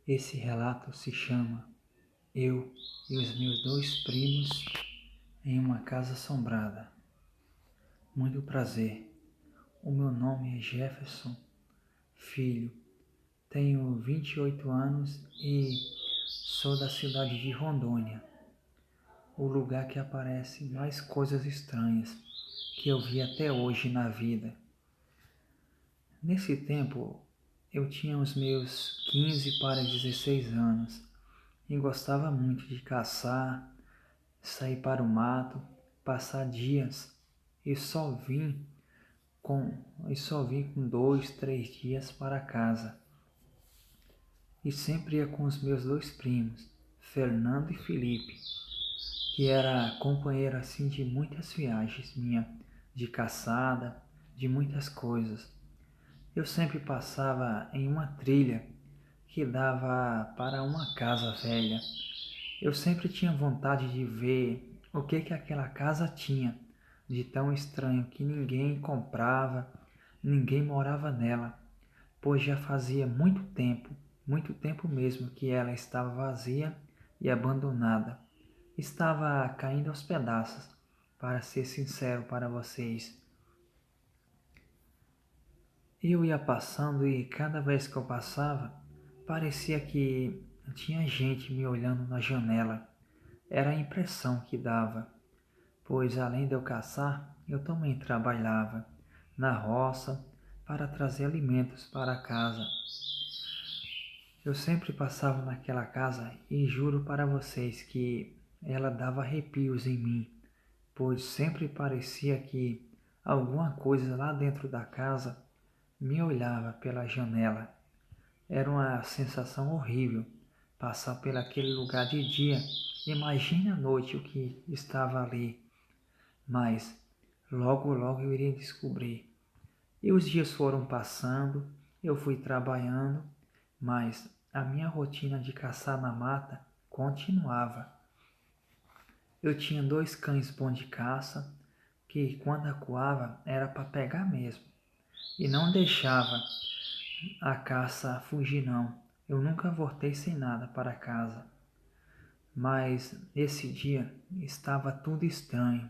Esse relato se chama Eu e os meus dois primos em uma casa assombrada. Muito prazer. O meu nome é Jefferson Filho. Tenho 28 anos e sou da cidade de Rondônia, o lugar que aparece mais coisas estranhas que eu vi até hoje na vida. Nesse tempo, eu tinha os meus 15 para 16 anos e gostava muito de caçar, sair para o mato, passar dias e só vim com 2, 3 dias para casa. E sempre ia com os meus dois primos, Fernando e Felipe, que era companheiro assim de muitas viagens minha, de caçada, de muitas coisas. Eu sempre passava em uma trilha que dava para uma casa velha. Eu sempre tinha vontade de ver o que aquela casa tinha de tão estranho que ninguém comprava, ninguém morava nela, pois já fazia muito tempo mesmo que ela estava vazia e abandonada. Estava caindo aos pedaços, para ser sincero para vocês. Eu ia passando e cada vez que eu passava, parecia que tinha gente me olhando na janela. Era a impressão que dava, pois além de eu caçar, eu também trabalhava na roça para trazer alimentos para casa. Eu sempre passava naquela casa e juro para vocês que ela dava arrepios em mim, pois sempre parecia que alguma coisa lá dentro da casa me olhava pela janela. Era uma sensação horrível passar por aquele lugar de dia. Imagine à noite o que estava ali. Mas logo eu iria descobrir. E os dias foram passando, eu fui trabalhando, mas a minha rotina de caçar na mata continuava. Eu tinha 2 cães bons de caça, que quando acuava era para pegar mesmo. E não deixava a caça fugir não. Eu nunca voltei sem nada para casa. Mas esse dia estava tudo estranho.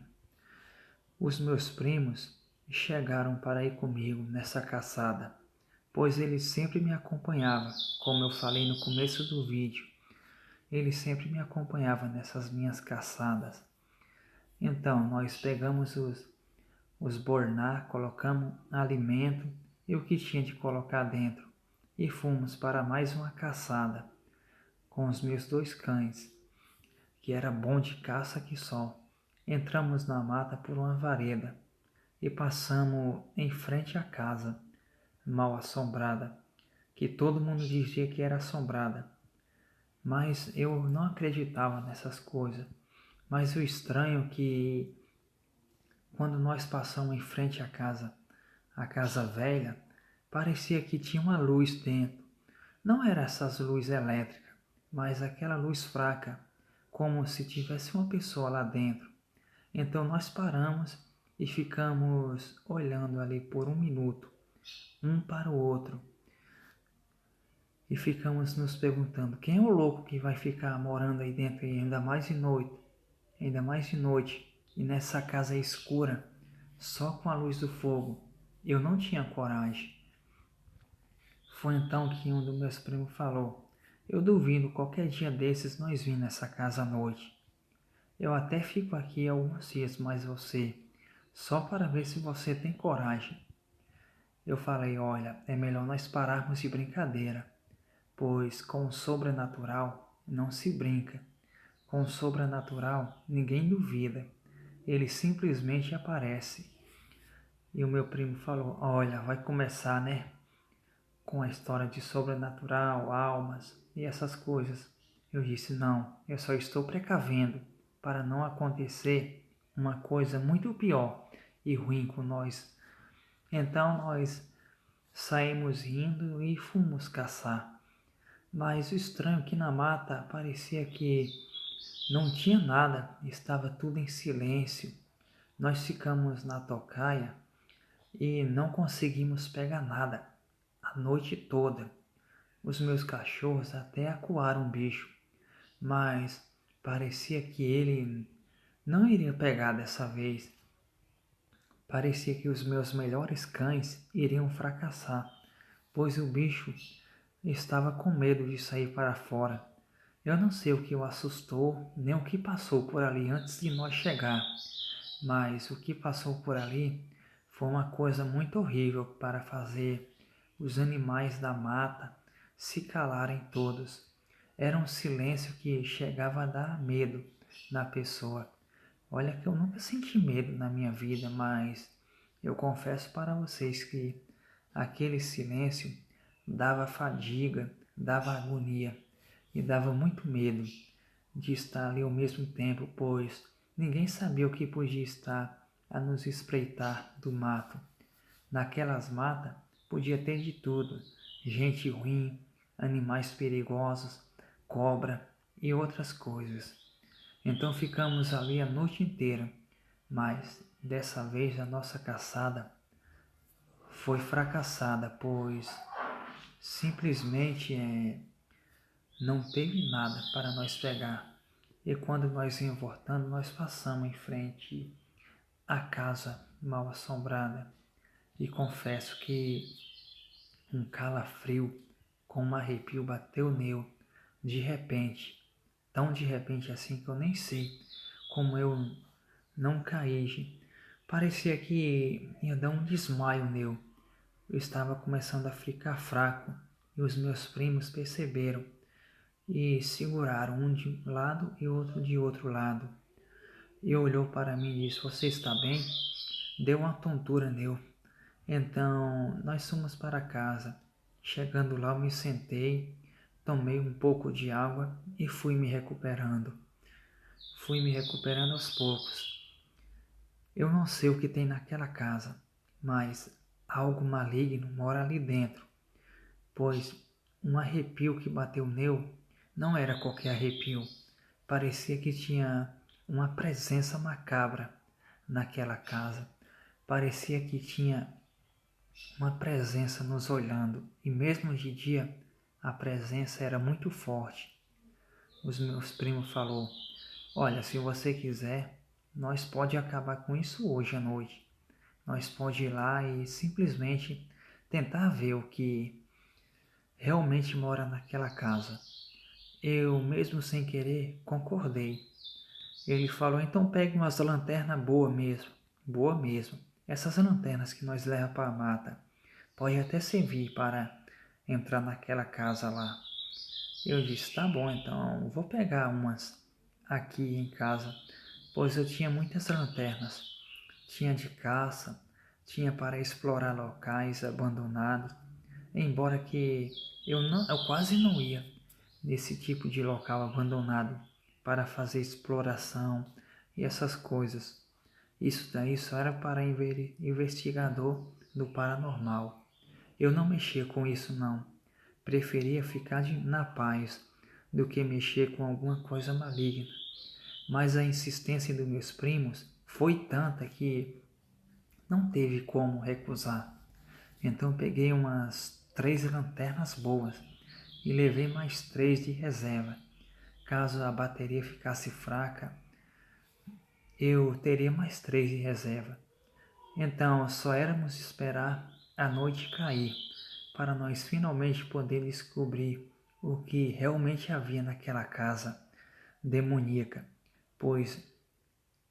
Os meus primos chegaram para ir comigo nessa caçada, pois eles sempre me acompanhavam, como eu falei no começo do vídeo. Ele sempre me acompanhava nessas minhas caçadas. Então nós pegamos os borná, colocamos alimento e o que tinha de colocar dentro e fomos para mais uma caçada com os meus 2 cães, que era bom de caça que só. Entramos na mata por uma vareda e passamos em frente à casa, mal assombrada, que todo mundo dizia que era assombrada. Mas eu não acreditava nessas coisas. Mas o estranho é que quando nós passamos em frente à casa, a casa velha, parecia que tinha uma luz dentro. Não era essas luzes elétricas, mas aquela luz fraca, como se tivesse uma pessoa lá dentro. Então nós paramos e ficamos olhando ali por 1 minuto, um para o outro. E ficamos nos perguntando, quem é o louco que vai ficar morando aí dentro, e ainda mais de noite, e nessa casa escura, só com a luz do fogo. Eu não tinha coragem. Foi então que um dos meus primos falou, eu duvido qualquer dia desses nós vir nessa casa à noite. Eu até fico aqui alguns dias, mas só para ver se você tem coragem. Eu falei, olha, é melhor nós pararmos de brincadeira, pois com o sobrenatural não se brinca. Com o sobrenatural ninguém duvida, ele simplesmente aparece. E o meu primo falou, olha, vai começar, né? Com a história de sobrenatural, almas e essas coisas. Eu disse, não, eu só estou precavendo para não acontecer uma coisa muito pior e ruim com nós. Então nós saímos rindo e fomos caçar. Mas o estranho é que na mata parecia que não tinha nada, estava tudo em silêncio. Nós ficamos na tocaia e não conseguimos pegar nada a noite toda. Os meus cachorros até acuaram o bicho, mas parecia que ele não iria pegar dessa vez. Parecia que os meus melhores cães iriam fracassar, pois o bicho estava com medo de sair para fora. Eu não sei o que o assustou, nem o que passou por ali antes de nós chegar, mas o que passou por ali foi uma coisa muito horrível para fazer os animais da mata se calarem todos. Era um silêncio que chegava a dar medo na pessoa. Olha que eu nunca senti medo na minha vida, mas eu confesso para vocês que aquele silêncio dava fadiga, dava agonia e dava muito medo de estar ali ao mesmo tempo, pois ninguém sabia o que podia estar a nos espreitar do mato. Naquelas matas podia ter de tudo: gente ruim, animais perigosos, cobra e outras coisas. Então ficamos ali a noite inteira, mas dessa vez a nossa caçada foi fracassada, pois simplesmente não teve nada para nós pegar. E quando nós íamos voltando, nós passamos em frente à casa mal assombrada. E confesso que um calafrio com um arrepio bateu nele de repente, tão de repente assim que eu nem sei como eu não caí. Parecia que ia dar um desmaio nele. Eu estava começando a ficar fraco e os meus primos perceberam e seguraram um de um lado e outro de outro lado. E olhou para mim e disse: "Você está bem?" Deu uma tontura nele. Então nós fomos para casa. Chegando lá eu me sentei, tomei um pouco de água e fui me recuperando. Fui me recuperando aos poucos. Eu não sei o que tem naquela casa, mas algo maligno mora ali dentro, pois um arrepio que bateu nele não era qualquer arrepio. Parecia que tinha uma presença macabra naquela casa. Parecia que tinha uma presença nos olhando, e mesmo de dia a presença era muito forte. Os meus primos falou: "Olha, se você quiser, nós pode acabar com isso hoje à noite. Nós pode ir lá e simplesmente tentar ver o que realmente mora naquela casa." Eu, mesmo sem querer, concordei. Ele falou: "Então pegue umas lanternas boa mesmo. Essas lanternas que nós leva para a mata, pode até servir para entrar naquela casa lá." Eu disse: "Tá bom, então vou pegar umas aqui em casa, pois eu tinha muitas lanternas. Tinha de caça, tinha para explorar locais abandonados, embora que eu quase não ia nesse tipo de local abandonado para fazer exploração e essas coisas. Isso daí só era para investigador do paranormal. Eu não mexia com isso não. Preferia ficar na paz do que mexer com alguma coisa maligna. Mas a insistência dos meus primos foi tanta que não teve como recusar. Então peguei umas 3 lanternas boas e levei mais 3 de reserva. Caso a bateria ficasse fraca, eu teria mais 3 de reserva. Então só éramos esperar a noite cair para nós finalmente poder descobrir o que realmente havia naquela casa demoníaca, pois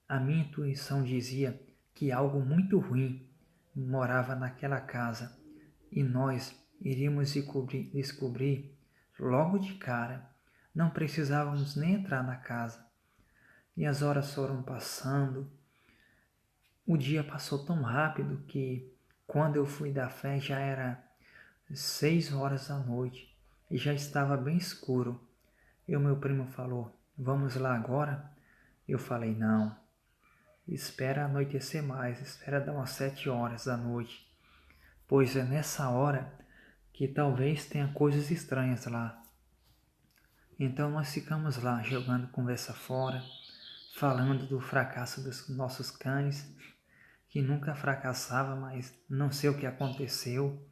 a minha intuição dizia que algo muito ruim morava naquela casa e nós iríamos descobrir logo de cara. Não precisávamos nem entrar na casa. E as horas foram passando. O dia passou tão rápido que quando eu fui dar fé já era 6 horas da noite e já estava bem escuro. E o meu primo falou: "Vamos lá agora?" Eu falei: "Não, espera anoitecer mais, espera dar umas 7 horas da noite, pois é nessa hora que talvez tenha coisas estranhas lá." Então nós ficamos lá jogando conversa fora, falando do fracasso dos nossos cães, que nunca fracassava, mas não sei o que aconteceu.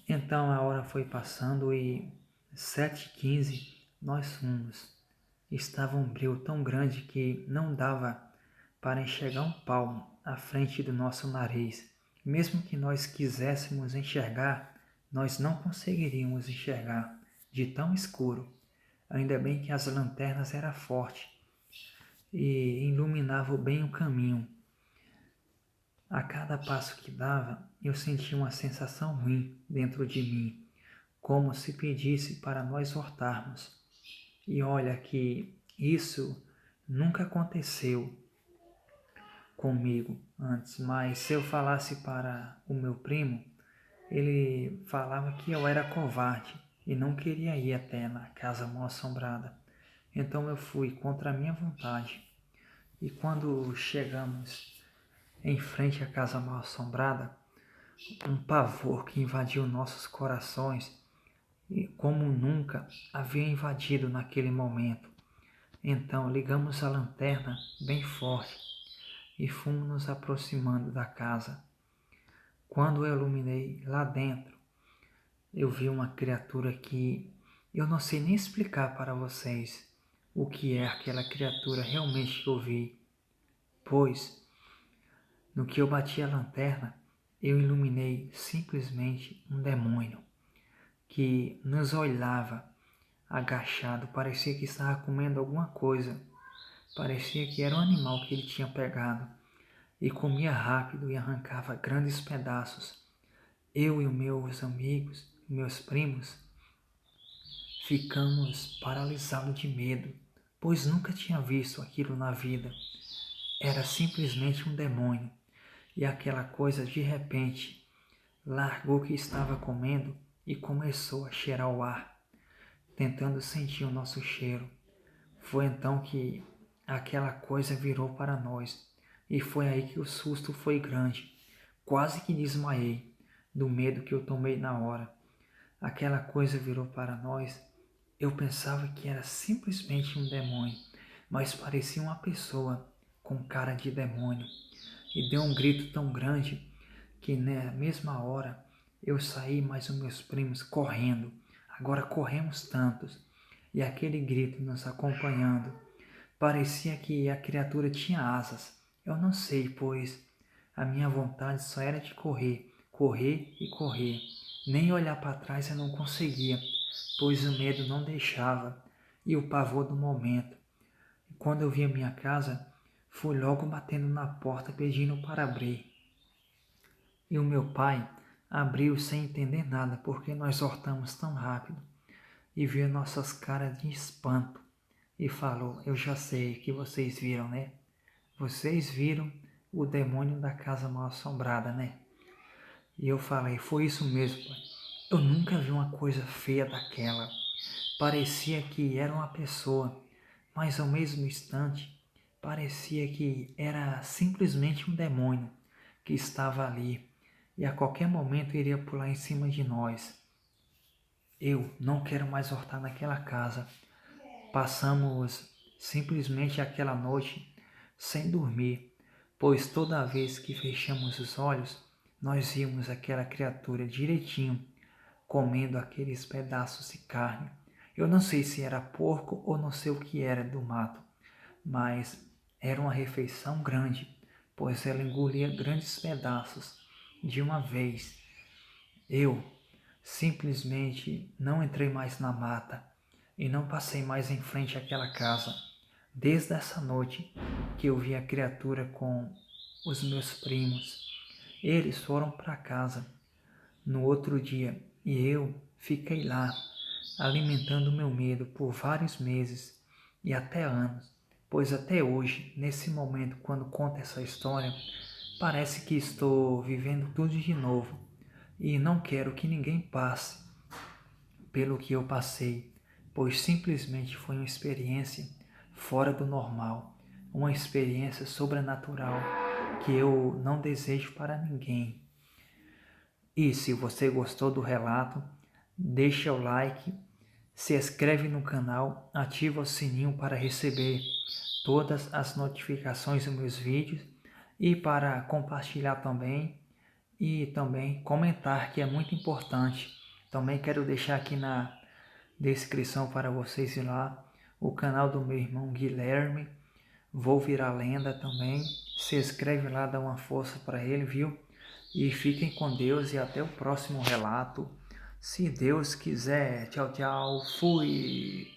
Então a hora foi passando e 7h15 nós fomos. Estava um breu tão grande que não dava para enxergar um palmo à frente do nosso nariz. Mesmo que nós quiséssemos enxergar, nós não conseguiríamos enxergar, de tão escuro. Ainda bem que as lanternas eram fortes e iluminavam bem o caminho. A cada passo que dava, eu sentia uma sensação ruim dentro de mim, como se pedisse para nós voltarmos. E olha que isso nunca aconteceu comigo antes, mas se eu falasse para o meu primo, ele falava que eu era covarde e não queria ir até na casa mal assombrada. Então eu fui contra a minha vontade. E quando chegamos em frente à casa mal assombrada, um pavor que invadiu nossos corações e como nunca havia invadido naquele momento. Então ligamos a lanterna bem forte e fomos nos aproximando da casa. Quando eu iluminei lá dentro, eu vi uma criatura que eu não sei nem explicar para vocês o que é aquela criatura realmente que eu vi, pois no que eu bati a lanterna, eu iluminei simplesmente um demônio que nos olhava agachado, parecia que estava comendo alguma coisa, parecia que era um animal que ele tinha pegado e comia rápido e arrancava grandes pedaços. Eu e os meus amigos, meus primos, ficamos paralisados de medo, pois nunca tinha visto aquilo na vida. Era simplesmente um demônio. E aquela coisa de repente largou o que estava comendo e começou a cheirar o ar, tentando sentir o nosso cheiro. Foi então que aquela coisa virou para nós e foi aí que o susto foi grande. Quase que desmaiei do medo que eu tomei na hora. Aquela coisa virou para nós. Eu pensava que era simplesmente um demônio, mas parecia uma pessoa com cara de demônio. E deu um grito tão grande que na mesma hora eu saí mais os meus primos correndo. Agora corremos tantos e aquele grito nos acompanhando. Parecia que a criatura tinha asas. Eu não sei, pois a minha vontade só era de correr, correr e correr. Nem olhar para trás eu não conseguia, pois o medo não deixava e o pavor do momento. Quando eu vi a minha casa, fui logo batendo na porta pedindo para abrir. E o meu pai abriu sem entender nada, porque nós voltamos tão rápido, e viu nossas caras de espanto e falou: eu já sei que vocês viram, né? Vocês viram o demônio da casa mal assombrada, né? E eu falei: foi isso mesmo, pai. Eu nunca vi uma coisa feia daquela. Parecia que era uma pessoa, mas ao mesmo instante parecia que era simplesmente um demônio que estava ali e a qualquer momento iria pular em cima de nós. Eu não quero mais voltar naquela casa. Passamos simplesmente aquela noite sem dormir, pois toda vez que fechamos os olhos, nós víamos aquela criatura direitinho, comendo aqueles pedaços de carne. Eu não sei se era porco ou não sei o que era do mato, mas era uma refeição grande, pois ela engolia grandes pedaços de uma vez. Eu simplesmente não entrei mais na mata e não passei mais em frente àquela casa. Desde essa noite que eu vi a criatura com os meus primos. Eles foram para casa no outro dia e eu fiquei lá, alimentando meu medo por vários meses e até anos, pois até hoje, nesse momento, quando conto essa história, parece que estou vivendo tudo de novo e não quero que ninguém passe pelo que eu passei, pois simplesmente foi uma experiência fora do normal, uma experiência sobrenatural que eu não desejo para ninguém. E se você gostou do relato, deixa o like, se inscreve no canal, ativa o sininho para receber todas as notificações dos meus vídeos e para compartilhar também e também comentar, que é muito importante. Também quero deixar aqui na descrição para vocês ir lá o canal do meu irmão Guilherme, Vou Virar Lenda também. Se inscreve lá, dá uma força para ele, viu? E fiquem com Deus e até o próximo relato. Se Deus quiser. Tchau, tchau. Fui.